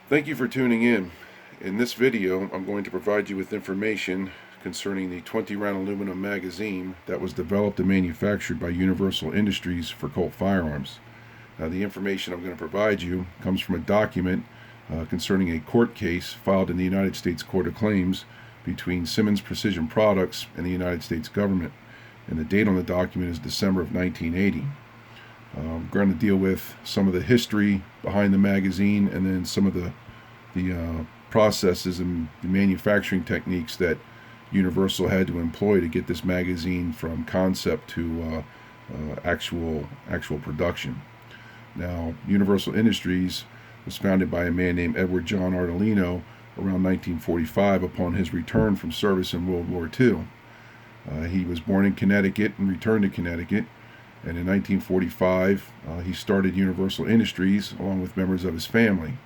Thank you for tuning in. In this video, I'm going to provide you with information concerning the 20-round aluminum magazine that was developed and manufactured by Universal Industries for Colt firearms. Now, the information I'm going to provide you comes from a document concerning a court case filed in the United States Court of Claims between Simmons Precision Products and the United States government. And the date on the document is December of 1980. We're going to deal with some of the history behind the magazine and then some of the processes and the manufacturing techniques that Universal had to employ to get this magazine from concept to actual production. Now, Universal Industries was founded by a man named Edward John Ardolino around 1945 upon his return from service in World War II. He was born in Connecticut and returned to Connecticut. And in 1945, he started Universal Industries along with members of his family.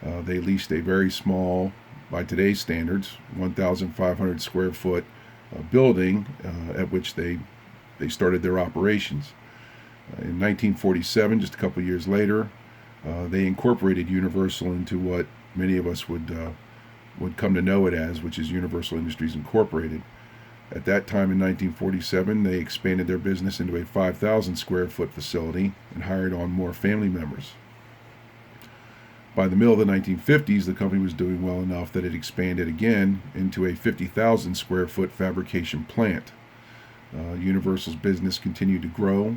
They leased a very small, by today's standards, 1,500 square foot building at which they started their operations. In 1947, just a couple years later, they incorporated Universal into what many of us would come to know it as, which is Universal Industries Incorporated. At that time in 1947, they expanded their business into a 5,000 square foot facility and hired on more family members. By the middle of the 1950s, the company was doing well enough that it expanded again into a 50,000 square foot fabrication plant. Universal's business continued to grow.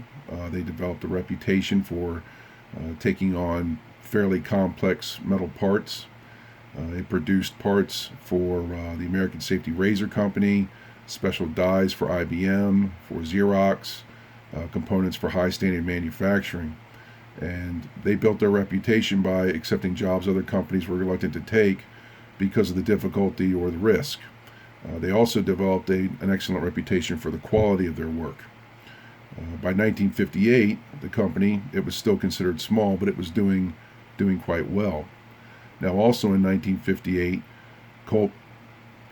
They developed a reputation for taking on fairly complex metal parts. It produced parts for the American Safety Razor Company, special dies for IBM, for Xerox, components for high standard manufacturing. And they built their reputation by accepting jobs other companies were reluctant to take because of the difficulty or the risk. They also developed an excellent reputation for the quality of their work. By 1958, the company, it was still considered small, but it was doing quite well. Now, also in 1958, Colt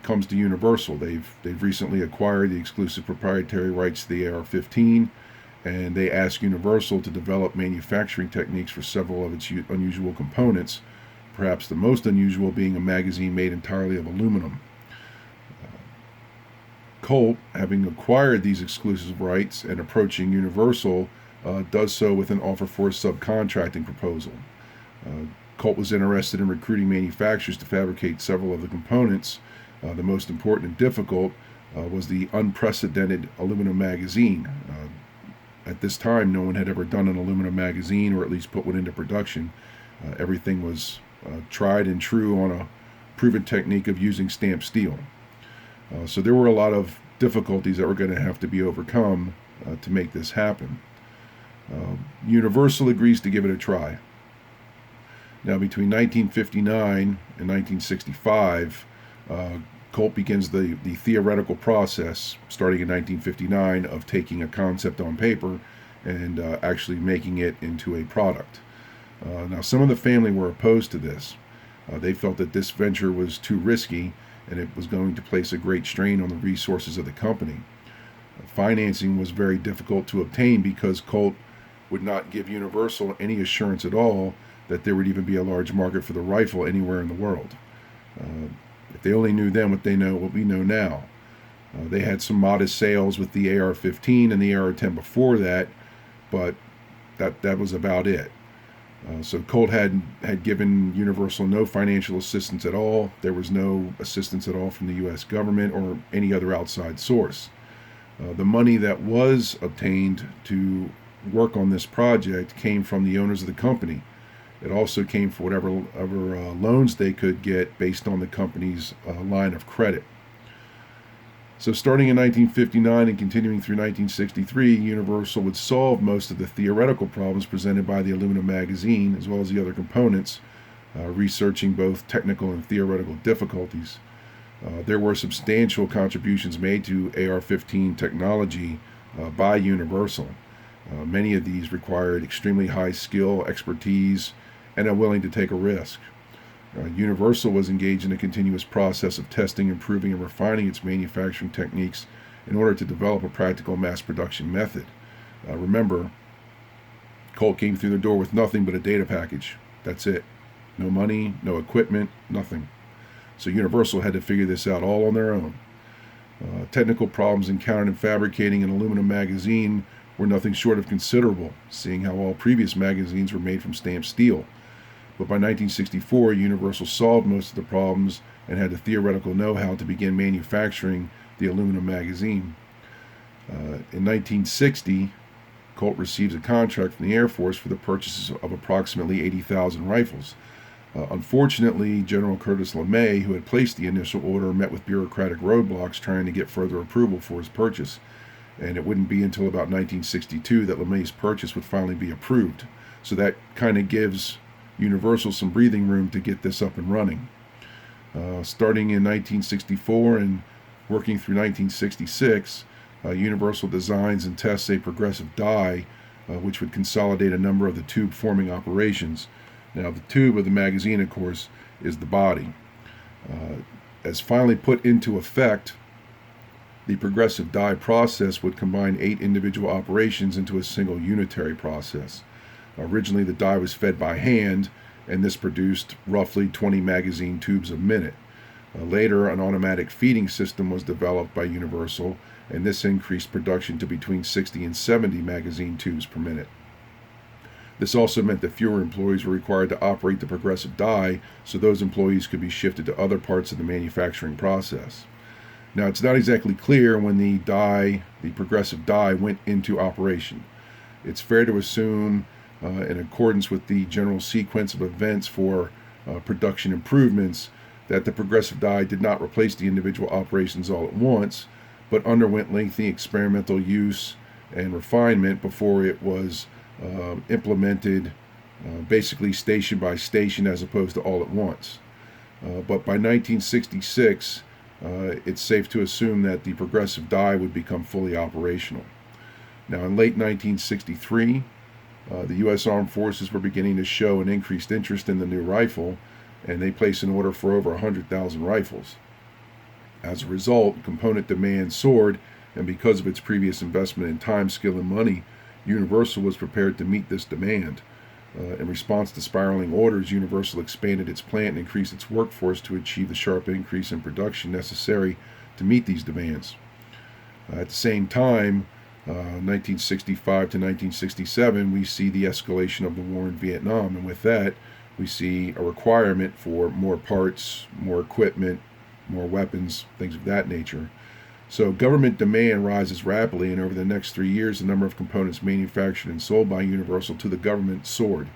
comes to Universal. They've recently acquired the exclusive proprietary rights to the AR-15, and they ask Universal to develop manufacturing techniques for several of its unusual components, perhaps the most unusual being a magazine made entirely of aluminum. Colt, having acquired these exclusive rights and approaching Universal, does so with an offer for a subcontracting proposal. Colt was interested in recruiting manufacturers to fabricate several of the components. The most important and difficult was the unprecedented aluminum magazine. At this time, no one had ever done an aluminum magazine or at least put one into production. Everything was tried and true on a proven technique of using stamped steel. So there were a lot of difficulties that were going to have to be overcome to make this happen. Universal agrees to give it a try. Now, between 1959 and 1965, Colt begins the theoretical process, starting in 1959, of taking a concept on paper and actually making it into a product. Now, some of the family were opposed to this. They felt that this venture was too risky and it was going to place a great strain on the resources of the company. Financing was very difficult to obtain because Colt would not give Universal any assurance at all that there would even be a large market for the rifle anywhere in the world. If they only knew then what we know now. They had some modest sales with the AR-15 and the AR-10 before that, but that was about it. So Colt had given Universal no financial assistance at all. There was no assistance at all from the U.S. government or any other outside source. The money that was obtained to work on this project came from the owners of the company. It also came for whatever loans they could get based on the company's line of credit. So starting in 1959 and continuing through 1963, Universal would solve most of the theoretical problems presented by the aluminum magazine, as well as the other components, researching both technical and theoretical difficulties. There were substantial contributions made to AR-15 technology by Universal. Many of these required extremely high skill, expertise, and are willing to take a risk. Universal was engaged in a continuous process of testing, improving, and refining its manufacturing techniques in order to develop a practical mass production method. Remember, Colt came through the door with nothing but a data package. That's it. No money, no equipment, nothing. So Universal had to figure this out all on their own. Technical problems encountered in fabricating an aluminum magazine were nothing short of considerable, seeing how all previous magazines were made from stamped steel. But by 1964, Universal solved most of the problems and had the theoretical know-how to begin manufacturing the aluminum magazine. In 1960, Colt receives a contract from the Air Force for the purchase of approximately 80,000 rifles. Unfortunately, General Curtis LeMay, who had placed the initial order, met with bureaucratic roadblocks trying to get further approval for his purchase. And it wouldn't be until about 1962 that LeMay's purchase would finally be approved. So that kind of gives Universal some breathing room to get this up and running. Starting in 1964 and working through 1966, Universal designs and tests a progressive die, which would consolidate a number of the tube forming operations. Now, the tube of the magazine, of course, is the body. As finally put into effect, the progressive die process would combine 8 individual operations into a single unitary process. Originally, the die was fed by hand, and this produced roughly 20 magazine tubes a minute. Later, an automatic feeding system was developed by Universal, and this increased production to between 60 and 70 magazine tubes per minute. This also meant that fewer employees were required to operate the progressive die, so those employees could be shifted to other parts of the manufacturing process. Now, it's not exactly clear when the progressive die, went into operation. It's fair to assume, in accordance with the general sequence of events for production improvements, that the progressive die did not replace the individual operations all at once, but underwent lengthy experimental use and refinement before it was implemented basically station by station as opposed to all at once. But by 1966, it's safe to assume that the progressive die would become fully operational. Now, in late 1963, the U.S. Armed Forces were beginning to show an increased interest in the new rifle, and they placed an order for over 100,000 rifles. As a result, component demand soared, and because of its previous investment in time, skill, and money, Universal was prepared to meet this demand. In response to spiraling orders, Universal expanded its plant and increased its workforce to achieve the sharp increase in production necessary to meet these demands. At the same time, 1965 to 1967, we see the escalation of the war in Vietnam, and with that, we see a requirement for more parts, more equipment, more weapons, things of that nature. So government demand rises rapidly, and over the next 3 years, the number of components manufactured and sold by Universal to the government soared.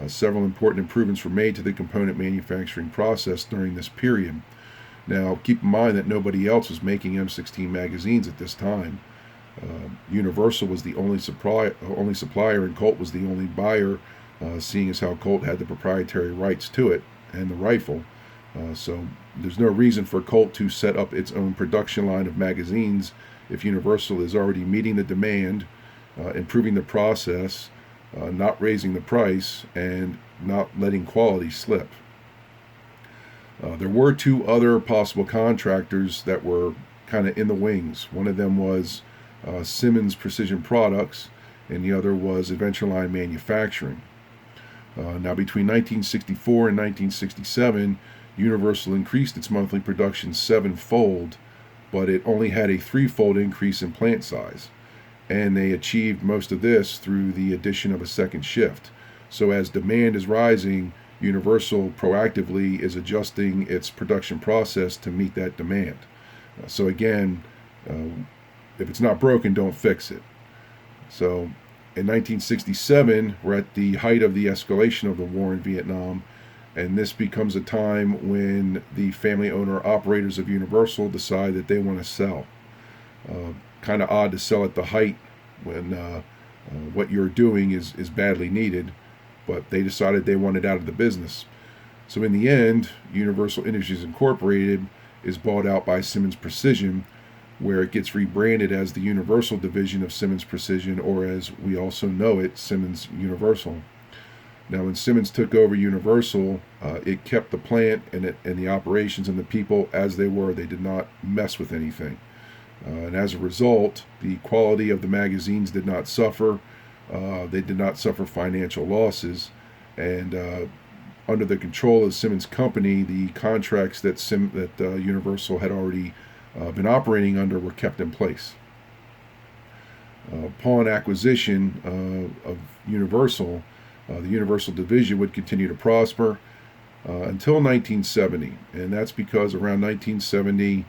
Several important improvements were made to the component manufacturing process during this period. Now, keep in mind that nobody else was making M16 magazines at this time. Universal was the only supplier, and Colt was the only buyer, seeing as how Colt had the proprietary rights to it and the rifle. So there's no reason for Colt to set up its own production line of magazines if Universal is already meeting the demand, improving the process, not raising the price, and not letting quality slip. There were 2 other possible contractors that were kind of in the wings. One of them was Simmons Precision Products, and the other was Adventure Line Manufacturing. Now, between 1964 and 1967, Universal increased its monthly production 7-fold, but it only had a 3-fold increase in plant size. And they achieved most of this through the addition of a second shift. So as demand is rising, Universal proactively is adjusting its production process to meet that demand. So again, if it's not broken, don't fix it. So in 1967, we're at the height of the escalation of the war in Vietnam, and this becomes a time when the family owner-operators of Universal decide that they want to sell. Kind of odd to sell at the height when what you're doing is badly needed, but they decided they wanted out of the business. So in the end, Universal Industries Incorporated is bought out by Simmons Precision, where it gets rebranded as the Universal division of Simmons Precision, or as we also know it, Simmons Universal. Now, when Simmons took over Universal, it kept the plant and the operations and the people as they were. They did not mess with anything. And as a result, the quality of the magazines did not suffer. They did not suffer financial losses. And under the control of the Simmons Company, the contracts that Universal had already been operating under were kept in place. Upon acquisition of Universal, the Universal division would continue to prosper until 1970, and that's because around 1970,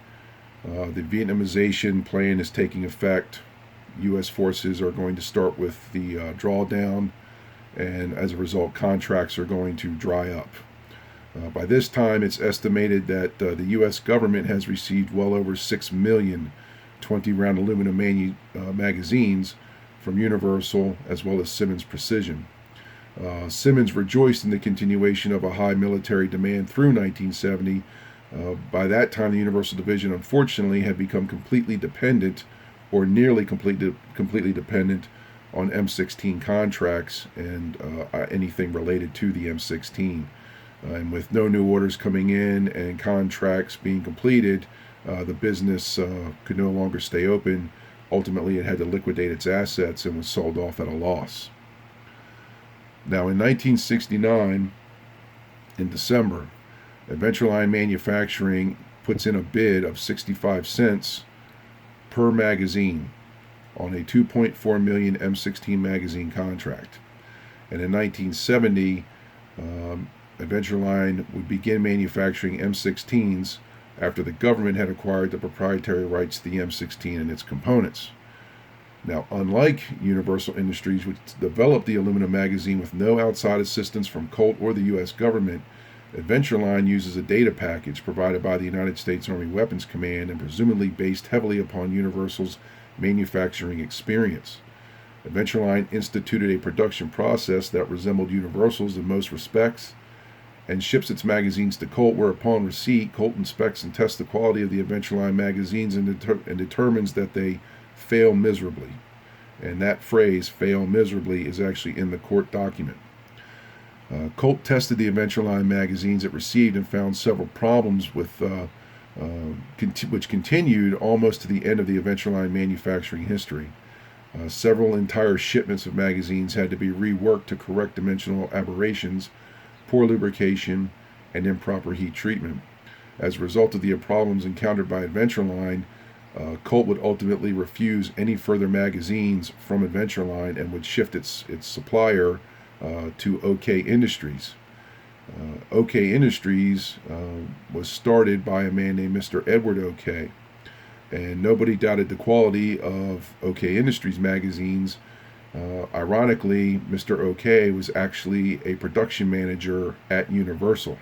the Vietnamization plan is taking effect. U.S. forces are going to start with the drawdown, and as a result, contracts are going to dry up. By this time, it's estimated that the U.S. government has received well over 6 million 20-round aluminum magazines from Universal as well as Simmons Precision. Simmons rejoiced in the continuation of a high military demand through 1970. By that time, the Universal Division, unfortunately, had become completely dependent, or nearly completely dependent, on M16 contracts and anything related to the M16. And with no new orders coming in and contracts being completed, the business could no longer stay open. Ultimately, it had to liquidate its assets and was sold off at a loss. Now, in 1969, in December, Adventureline Manufacturing puts in a bid of 65 cents per magazine on a 2.4 million M16 magazine contract. And in 1970, Adventureline would begin manufacturing M16s after the government had acquired the proprietary rights to the M16 and its components. Now, unlike Universal Industries, which developed the aluminum magazine with no outside assistance from Colt or the U.S. government, Adventureline uses a data package provided by the United States Army Weapons Command and presumably based heavily upon Universal's manufacturing experience. Adventureline instituted a production process that resembled Universal's in most respects and ships its magazines to Colt, where upon receipt, Colt inspects and tests the quality of the Adventureline magazines and determines that they fail miserably. And that phrase, fail miserably, is actually in the court document. Colt tested the Adventureline magazines it received and found several problems with which continued almost to the end of the Adventureline manufacturing history. Several entire shipments of magazines had to be reworked to correct dimensional aberrations, poor lubrication, and improper heat treatment. As a result of the problems encountered by Adventureline, Colt would ultimately refuse any further magazines from Adventureline and would shift its supplier to OK Industries. OK Industries was started by a man named Mr. Edward OK, and nobody doubted the quality of OK Industries magazines. Ironically, Mr. OK was actually a production manager at Universal.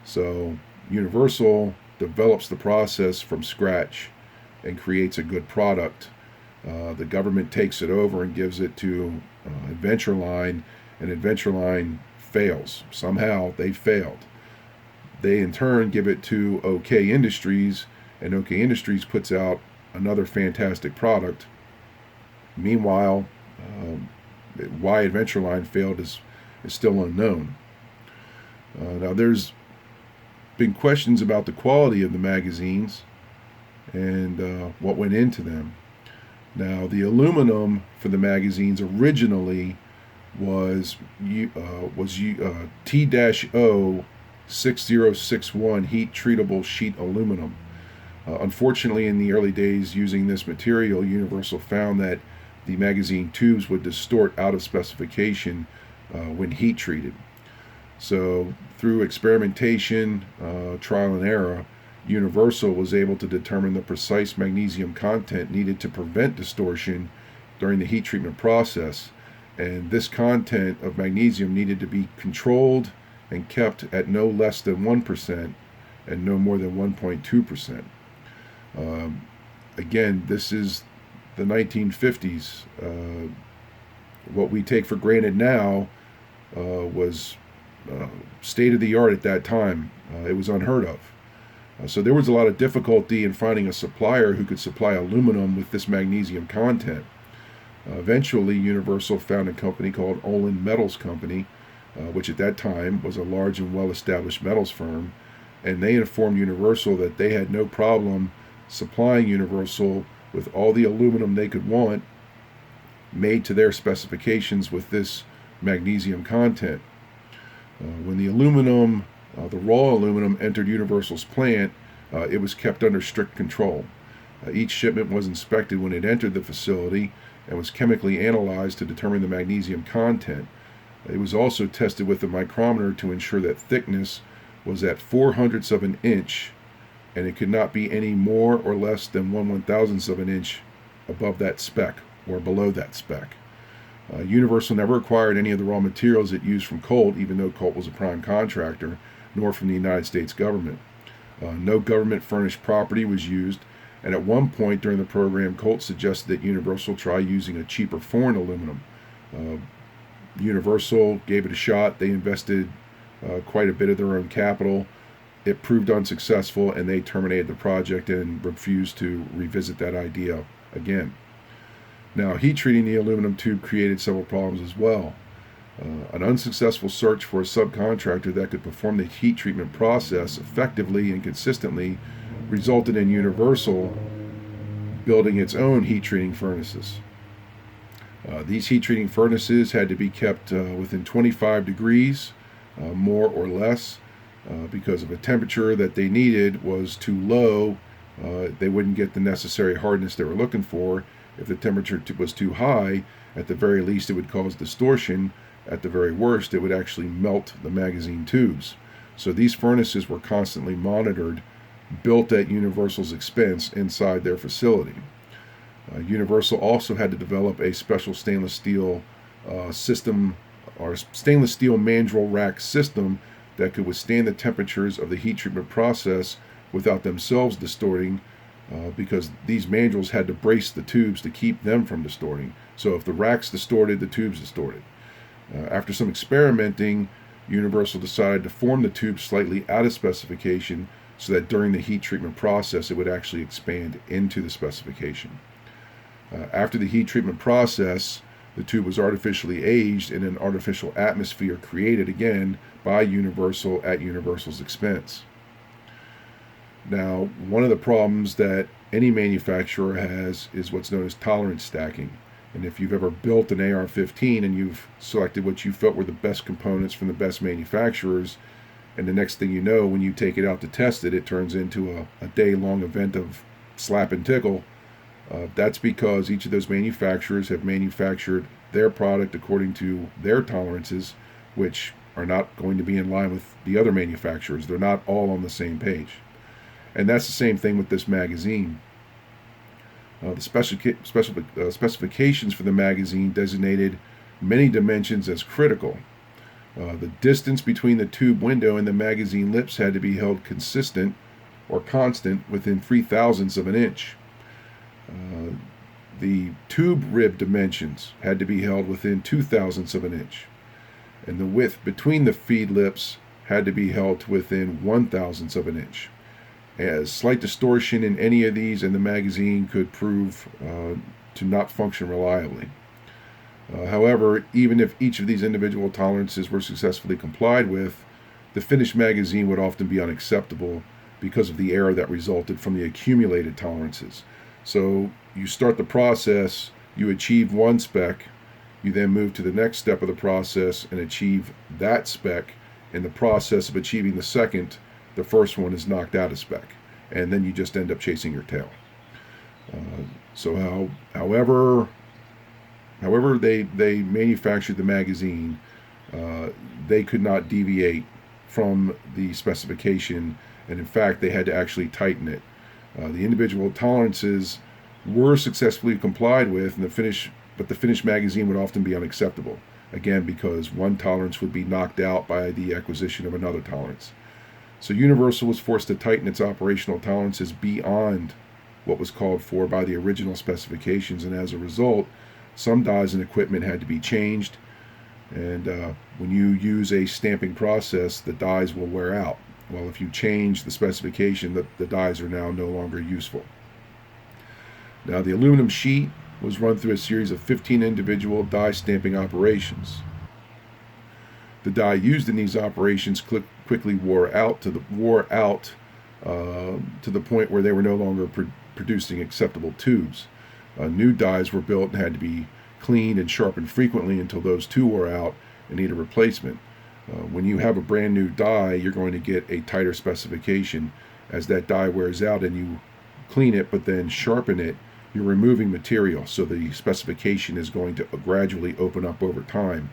So Universal develops the process from scratch and creates a good product. The government takes it over and gives it to Adventureline, and Adventureline fails. Somehow they failed. They in turn give it to OK Industries, and OK Industries puts out another fantastic product. Meanwhile, why Adventureline failed is still unknown. Now, there's been questions about the quality of the magazines and what went into them. Now, the aluminum for the magazines originally was T-O 6061 heat treatable sheet aluminum. Unfortunately, in the early days using this material, Universal found that the magazine tubes would distort out of specification when heat treated. So through experimentation, trial and error, Universal was able to determine the precise magnesium content needed to prevent distortion during the heat treatment process. And this content of magnesium needed to be controlled and kept at no less than 1% and no more than 1.2%. Again, this is the 1950s. What we take for granted now was state of the art at that time. It was unheard of. So there was a lot of difficulty in finding a supplier who could supply aluminum with this magnesium content. Eventually, Universal found a company called Olin Metals Company, which at that time was a large and well-established metals firm, and they informed Universal that they had no problem supplying Universal with all the aluminum they could want, made to their specifications with this magnesium content. When the raw aluminum entered Universal's plant, it was kept under strict control. Each shipment was inspected when it entered the facility and was chemically analyzed to determine the magnesium content. It was also tested with a micrometer to ensure that thickness was at 0.04 of an inch, and it could not be any more or less than 1/1000th of an inch above that spec or below that spec. Universal never acquired any of the raw materials it used from Colt, even though Colt was a prime contractor, nor from the United States government. No government furnished property was used, and at one point during the program, Colt suggested that Universal try using a cheaper foreign aluminum. Universal gave it a shot. They invested quite a bit of their own capital. It proved unsuccessful, and they terminated the project and refused to revisit that idea again. Now, heat treating the aluminum tube created several problems as well. An unsuccessful search for a subcontractor that could perform the heat treatment process effectively and consistently resulted in Universal building its own heat treating furnaces. These heat treating furnaces had to be kept within 25 degrees, more or less, because of a temperature that they needed was too low. They wouldn't get the necessary hardness they were looking for. If the temperature was too high, at the very least it would cause distortion. At the very worst, it would actually melt the magazine tubes. So these furnaces were constantly monitored, built at Universal's expense inside their facility. Universal also had to develop a special stainless steel system, or stainless steel mandrel rack system, that could withstand the temperatures of the heat treatment process without themselves distorting, because these mandrels had to brace the tubes to keep them from distorting. So if the racks distorted, the tubes distorted. After some experimenting, Universal decided to form the tube slightly out of specification so that during the heat treatment process it would actually expand into the specification. After the heat treatment process, the tube was artificially aged in an artificial atmosphere created again by Universal at Universal's expense. Now, one of the problems that any manufacturer has is what's known as tolerance stacking. And if you've ever built an AR-15 and you've selected what you felt were the best components from the best manufacturers, and the next thing you know, when you take it out to test it, it turns into a day-long event of slap and tickle. That's because each of those manufacturers have manufactured their product according to their tolerances, which are not going to be in line with the other manufacturers. They're not all on the same page. And that's the same thing with this magazine. The specifications for the magazine designated many dimensions as critical. The distance between the tube window and the magazine lips had to be held consistent or constant within 0.03 of an inch. The tube rib dimensions had to be held within 0.02 of an inch. And the width between the feed lips had to be held to within 0.01 of an inch. As slight distortion in any of these and the magazine could prove to not function reliably. However, even if each of these individual tolerances were successfully complied with, the finished magazine would often be unacceptable because of the error that resulted from the accumulated tolerances. So you start the process, you achieve one spec, you then move to the next step of the process and achieve that spec. In the process of achieving the second, the first one is knocked out of spec, and then you just end up chasing your tail. However they manufactured the magazine, they could not deviate from the specification, and in fact they had to actually tighten it. The individual tolerances were successfully complied with, and the finished magazine would often be unacceptable, again because one tolerance would be knocked out by the acquisition of another tolerance. So Universal was forced to tighten its operational tolerances beyond what was called for by the original specifications, and as a result, some dies and equipment had to be changed, and when you use a stamping process, the dies will wear out. Well, if you change the specification, the dies are now no longer useful. Now, the aluminum sheet was run through a series of 15 individual die stamping operations. The die used in these operations quickly wore out to the point where they were no longer producing acceptable tubes. New dies were built and had to be cleaned and sharpened frequently until those too wore out and needed replacement. When you have a brand new die, you're going to get a tighter specification. As that die wears out and you clean it but then sharpen it, you're removing material, so the specification is going to gradually open up over time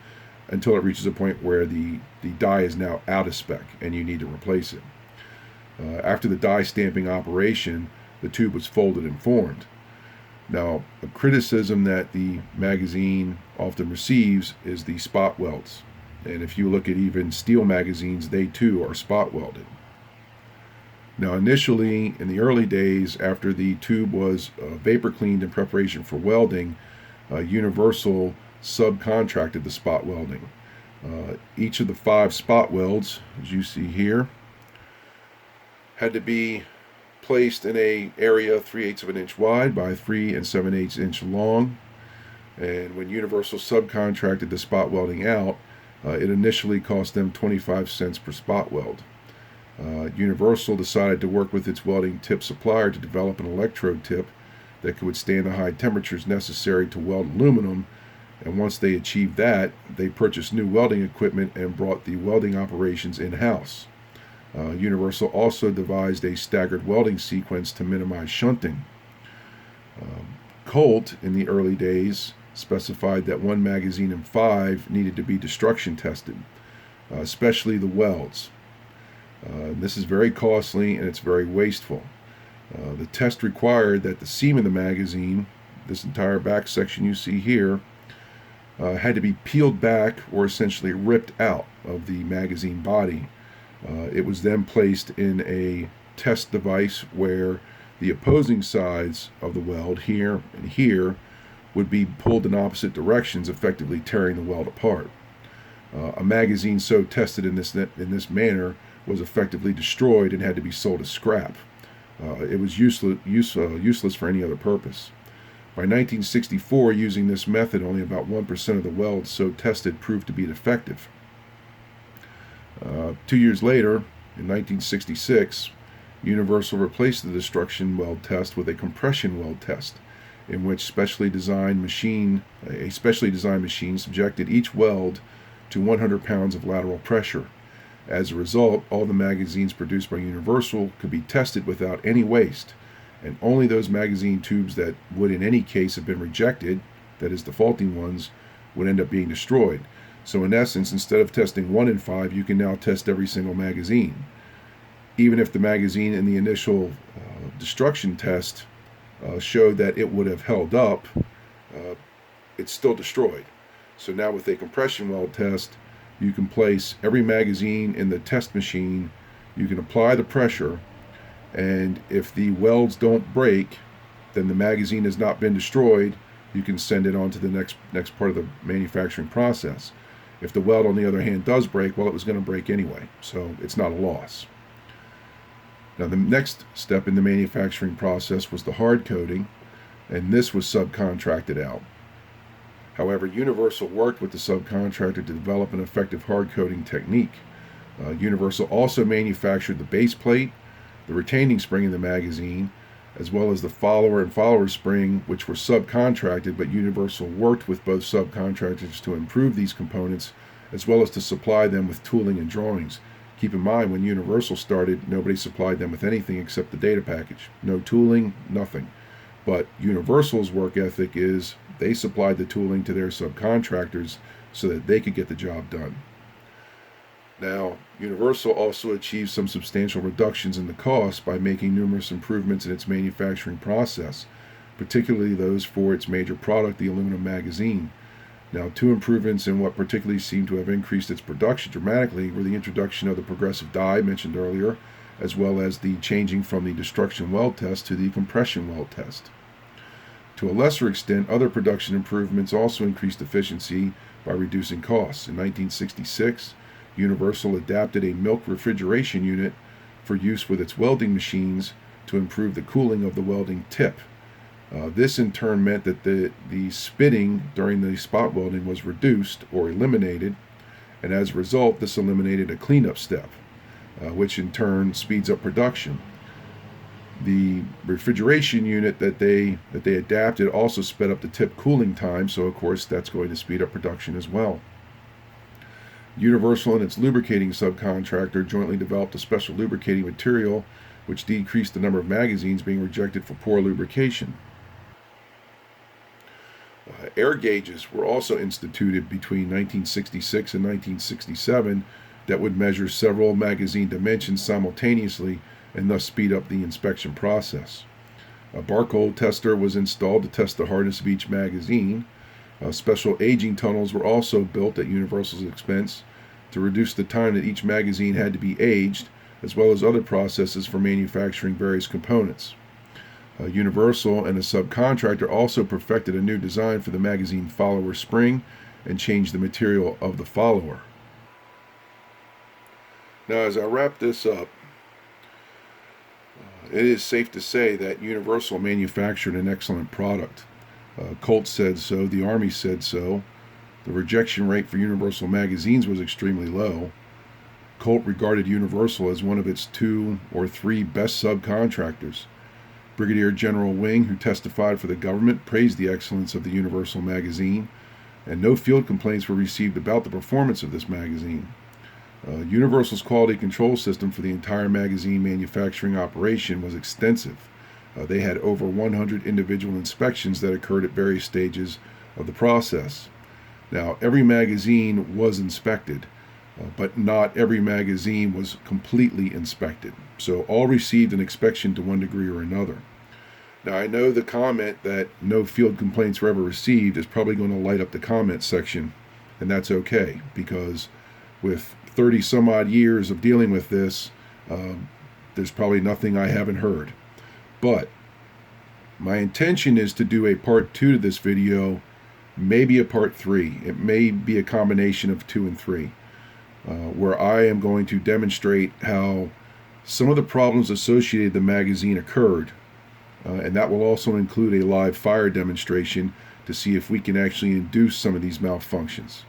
until it reaches a point where the die is now out of spec and you need to replace it. After the die stamping operation, the tube was folded and formed. Now, a criticism that the magazine often receives is the spot welds. And if you look at even steel magazines, they too are spot welded. Now, initially, in the early days, after the tube was vapor cleaned in preparation for welding, Universal subcontracted the spot welding. Each of the 5 spot welds, as you see here, had to be placed in an area 3/8 of an inch wide by 3 7/8 inch long. And when Universal subcontracted the spot welding out, it initially cost them 25 cents per spot weld. Universal decided to work with its welding tip supplier to develop an electrode tip that could withstand the high temperatures necessary to weld aluminum, and once they achieved that, they purchased new welding equipment and brought the welding operations in-house. Universal also devised a staggered welding sequence to minimize shunting. Colt, in the early days, specified that 1 magazine in 5 needed to be destruction tested, especially the welds. This is very costly and it's very wasteful. The test required that the seam of the magazine, this entire back section you see here, had to be peeled back or essentially ripped out of the magazine body. It was then placed in a test device where the opposing sides of the weld, here and here, would be pulled in opposite directions, effectively tearing the weld apart. A magazine so tested in this manner was effectively destroyed and had to be sold as scrap. It was useless for any other purpose. By 1964, using this method, only about 1% of the welds so tested proved to be defective. 2 years later, in 1966, Universal replaced the destruction weld test with a compression weld test, in which a specially designed machine subjected each weld to 100 pounds of lateral pressure. As a result, all the magazines produced by Universal could be tested without any waste, and only those magazine tubes that would in any case have been rejected, that is the faulty ones, would end up being destroyed. So in essence, instead of testing 1 in 5, you can now test every single magazine. Even if the magazine in the initial destruction test showed that it would have held up, it's still destroyed. So now with a compression weld test, you can place every magazine in the test machine, you can apply the pressure, and if the welds don't break, then the magazine has not been destroyed. You can send it on to the next part of the manufacturing process. If the weld, on the other hand, does break, well, it was going to break anyway, so it's not a loss. Now, the next step in the manufacturing process was the hard coating, and this was subcontracted out. However, Universal worked with the subcontractor to develop an effective hard coating technique. Universal also manufactured the base plate, the retaining spring in the magazine, as well as the follower and follower spring, which were subcontracted, but Universal worked with both subcontractors to improve these components, as well as to supply them with tooling and drawings. Keep in mind, when Universal started, nobody supplied them with anything except the data package. No tooling, nothing. But Universal's work ethic is they supplied the tooling to their subcontractors so that they could get the job done. Now, Universal also achieved some substantial reductions in the cost by making numerous improvements in its manufacturing process, particularly those for its major product, the aluminum magazine. Now, 2 improvements in what particularly seemed to have increased its production dramatically were the introduction of the progressive die mentioned earlier, as well as the changing from the destruction weld test to the compression weld test. To a lesser extent, other production improvements also increased efficiency by reducing costs. In 1966, Universal adapted a milk refrigeration unit for use with its welding machines to improve the cooling of the welding tip. This in turn meant that the spitting during the spot welding was reduced or eliminated, and as a result, this eliminated a cleanup step, which in turn speeds up production. The refrigeration unit that they adapted also sped up the tip cooling time, so of course that's going to speed up production as well. Universal and its lubricating subcontractor jointly developed a special lubricating material which decreased the number of magazines being rejected for poor lubrication. Air gauges were also instituted between 1966 and 1967 that would measure several magazine dimensions simultaneously and thus speed up the inspection process. A barcode tester was installed to test the hardness of each magazine. Special aging tunnels were also built at Universal's expense to reduce the time that each magazine had to be aged, as well as other processes for manufacturing various components. Universal and a subcontractor also perfected a new design for the magazine follower spring and changed the material of the follower. Now, as I wrap this up, it is safe to say that Universal manufactured an excellent product. Colt said so, the Army said so. The rejection rate for Universal magazines was extremely low. Colt regarded Universal as one of its 2 or 3 best subcontractors. Brigadier General Wing, who testified for the government, praised the excellence of the Universal magazine, and no field complaints were received about the performance of this magazine. Universal's quality control system for the entire magazine manufacturing operation was extensive. They had over 100 individual inspections that occurred at various stages of the process. Now, every magazine was inspected, but not every magazine was completely inspected. So all received an inspection to one degree or another. Now, I know the comment that no field complaints were ever received is probably going to light up the comment section, and that's okay, because with 30 some odd years of dealing with this, there's probably nothing I haven't heard. But my intention is to do a part 2 to this video, maybe a part 3. It may be a combination of 2 and 3, where I am going to demonstrate how some of the problems associated with the magazine occurred, and that will also include a live fire demonstration to see if we can actually induce some of these malfunctions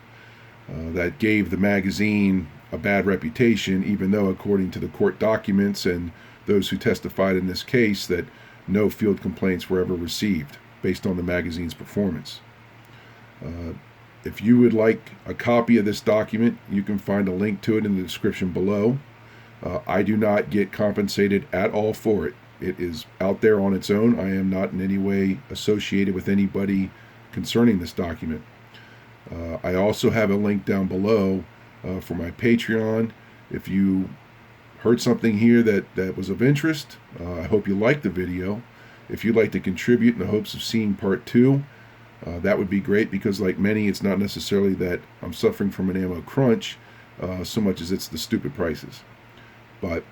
that gave the magazine a bad reputation, even though according to the court documents and those who testified in this case that no field complaints were ever received based on the magazine's performance. If you would like a copy of this document, you can find a link to it in the description below. I do not get compensated at all for it. It is out there on its own. I am not in any way associated with anybody concerning this document. I also have a link down below for my Patreon. If you heard something here that was of interest, I hope you liked the video. If you'd like to contribute in the hopes of seeing part 2, that would be great, because like many, it's not necessarily that I'm suffering from an ammo crunch so much as it's the stupid prices. But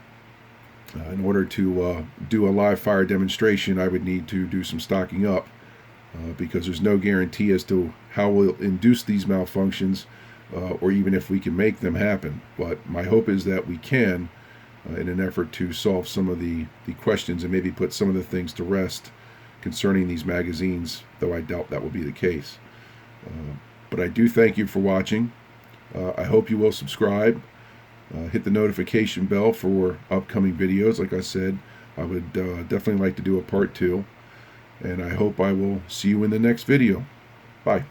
in order to do a live fire demonstration, I would need to do some stocking up, because there's no guarantee as to how we'll induce these malfunctions or even if we can make them happen. But my hope is that we can, in an effort to solve some of the questions and maybe put some of the things to rest concerning these magazines, though I doubt that will be the case. But I do thank you for watching. I hope you will subscribe. Hit the notification bell for upcoming videos. Like I said, I would definitely like to do a part 2. And I hope I will see you in the next video. Bye.